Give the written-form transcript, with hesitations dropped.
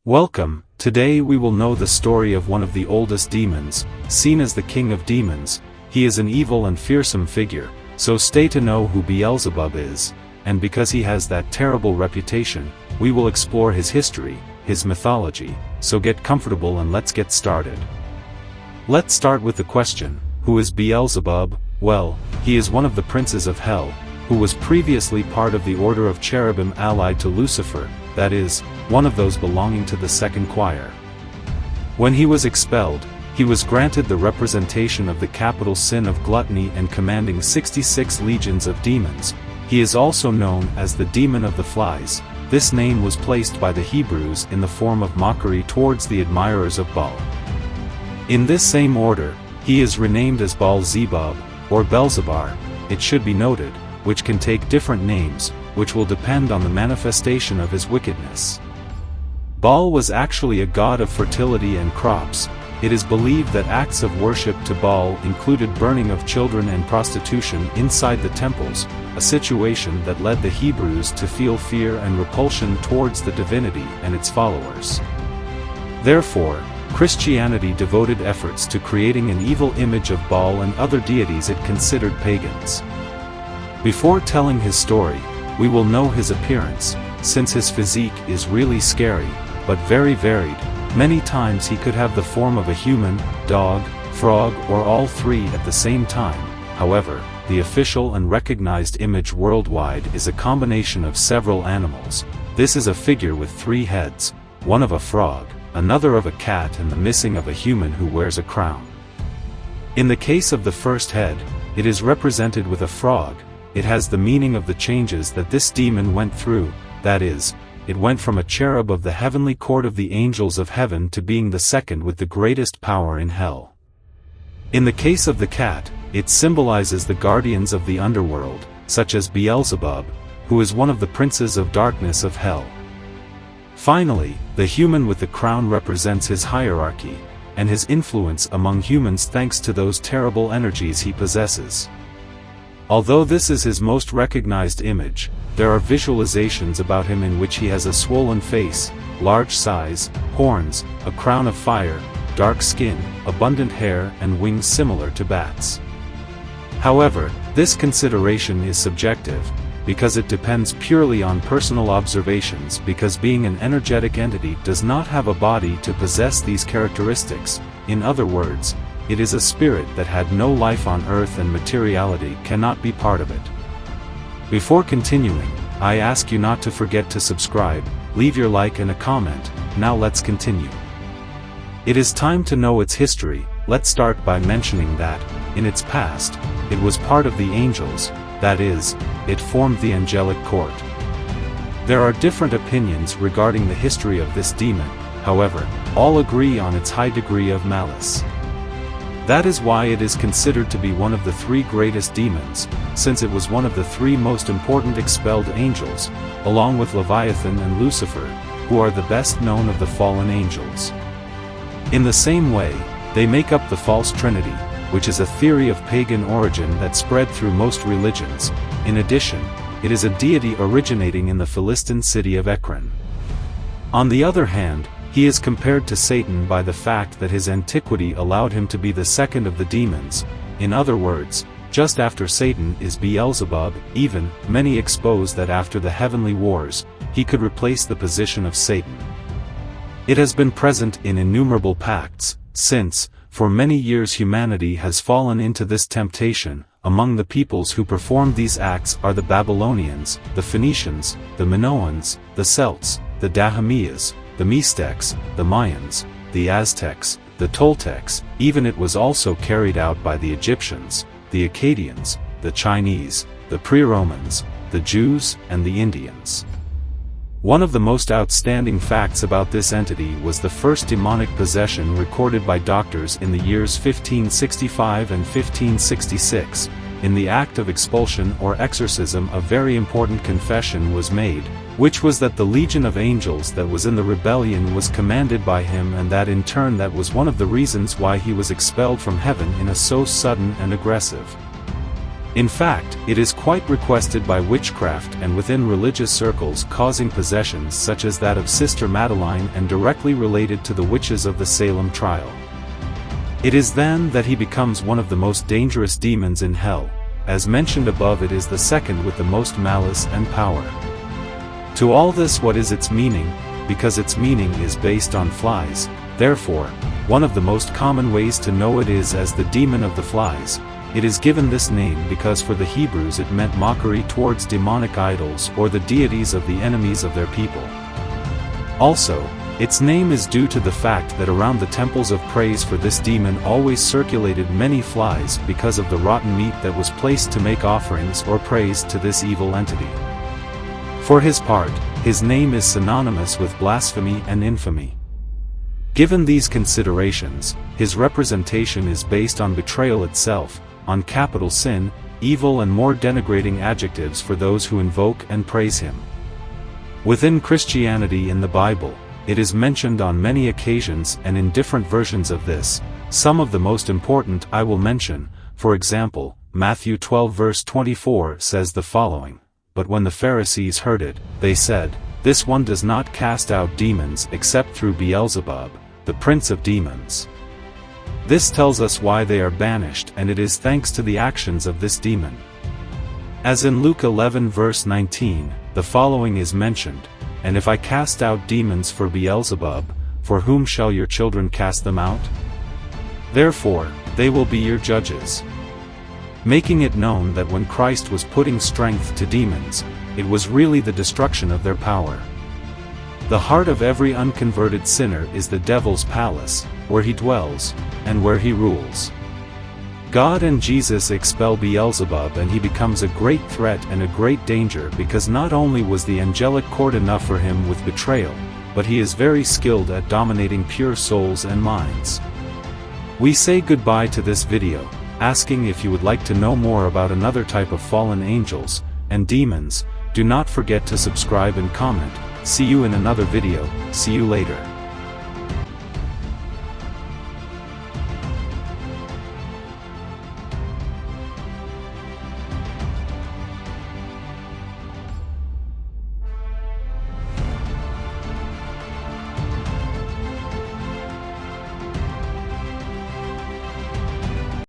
Welcome. Today we will know the story of one of the oldest demons, seen as the king of demons. He is an evil and fearsome figure, so stay to know who Beelzebub is, and because he has that terrible reputation, we will explore his history, his mythology, so get comfortable and let's get started. Let's start with the question, who is Beelzebub? Well, he is one of the princes of hell, who was previously part of the order of cherubim allied to Lucifer, that is, one of those belonging to the second choir. When he was expelled, he was granted the representation of the capital sin of gluttony and commanding 66 legions of demons. He is also known as the demon of the flies. This name was placed by the Hebrews in the form of mockery towards the admirers of Baal. In this same order, he is renamed as Beelzebub, or Beelzebar, it should be noted, which can take different names, which will depend on the manifestation of his wickedness. Baal was actually a god of fertility and crops. It is believed that acts of worship to Baal included burning of children and prostitution inside the temples, a situation that led the Hebrews to feel fear and repulsion towards the divinity and its followers. Therefore, Christianity devoted efforts to creating an evil image of Baal and other deities it considered pagans. Before telling his story, we will know his appearance, since his physique is really scary, but very varied. Many times he could have the form of a human, dog, frog, or all three at the same time. However, the official and recognized image worldwide is a combination of several animals. This is a figure with 3 heads, one of a frog, another of a cat, and the missing of a human who wears a crown. In the case of the first head, it is represented with a frog. It has the meaning of the changes that this demon went through, that is, it went from a cherub of the heavenly court of the angels of heaven to being the second with the greatest power in hell. In the case of the cat, it symbolizes the guardians of the underworld, such as Beelzebub, who is one of the princes of darkness of hell. Finally, the human with the crown represents his hierarchy, and his influence among humans thanks to those terrible energies he possesses. Although this is his most recognized image, there are visualizations about him in which he has a swollen face, large size, horns, a crown of fire, dark skin, abundant hair, and wings similar to bats. However, this consideration is subjective, because it depends purely on personal observations, because being an energetic entity does not have a body to possess these characteristics. In other words, it is a spirit that had no life on earth and materiality cannot be part of it. Before continuing, I ask you not to forget to subscribe, leave your like and a comment. Now let's continue. It is time to know its history. Let's start by mentioning that, in its past, it was part of the angels, that is, it formed the angelic court. There are different opinions regarding the history of this demon, however, all agree on its high degree of malice. That is why it is considered to be one of the 3 greatest demons, since it was one of the 3 most important expelled angels, along with Leviathan and Lucifer, who are the best known of the fallen angels. In the same way, they make up the false trinity, which is a theory of pagan origin that spread through most religions. In addition, it is a deity originating in the Philistine city of Ekron. On the other hand, he is compared to Satan by the fact that his antiquity allowed him to be the second of the demons. In other words, just after Satan is Beelzebub. Even, many expose that after the heavenly wars, he could replace the position of Satan. It has been present in innumerable pacts, since, for many years humanity has fallen into this temptation. Among the peoples who performed these acts are the Babylonians, the Phoenicians, the Minoans, the Celts, the Dahomeyas, the Mixtecs, the Mayans, the Aztecs, the Toltecs. Even it was also carried out by the Egyptians, the Akkadians, the Chinese, the pre-Romans, the Jews, and the Indians. One of the most outstanding facts about this entity was the first demonic possession recorded by doctors in the years 1565 and 1566. In the act of expulsion or exorcism, a very important confession was made, which was that the legion of angels that was in the rebellion was commanded by him, and that in turn that was one of the reasons why he was expelled from heaven in a so sudden and aggressive In fact, it is quite requested by witchcraft and within religious circles, causing possessions such as that of Sister Madeline and directly related to the witches of the Salem trial. It is then that he becomes one of the most dangerous demons in hell. As mentioned above, it is the second with the most malice and power. To all this, what is its meaning? Because its meaning is based on flies, therefore, one of the most common ways to know it is as the demon of the flies. It is given this name because for the Hebrews it meant mockery towards demonic idols or the deities of the enemies of their people. Also, its name is due to the fact that around the temples of praise for this demon always circulated many flies because of the rotten meat that was placed to make offerings or praise to this evil entity. For his part, his name is synonymous with blasphemy and infamy. Given these considerations, his representation is based on betrayal itself, on capital sin, evil and more denigrating adjectives for those who invoke and praise him. Within Christianity in the Bible, it is mentioned on many occasions and in different versions of this. Some of the most important I will mention. For example, Matthew 12 verse 24 says the following, "But when the Pharisees heard it, they said, 'This one does not cast out demons except through Beelzebub, the prince of demons.'" This tells us why they are banished, and it is thanks to the actions of this demon. As in Luke 11 verse 19, the following is mentioned, "And if I cast out demons for Beelzebub, for whom shall your children cast them out? Therefore, they will be your judges." Making it known that when Christ was putting strength to demons, it was really the destruction of their power. The heart of every unconverted sinner is the devil's palace, where he dwells, and where he rules. God and Jesus expel Beelzebub and he becomes a great threat and a great danger because not only was the angelic court enough for him with betrayal, but he is very skilled at dominating pure souls and minds. We say goodbye to this video, asking if you would like to know more about another type of fallen angels and demons. Do not forget to subscribe and comment. See you in another video. See you later.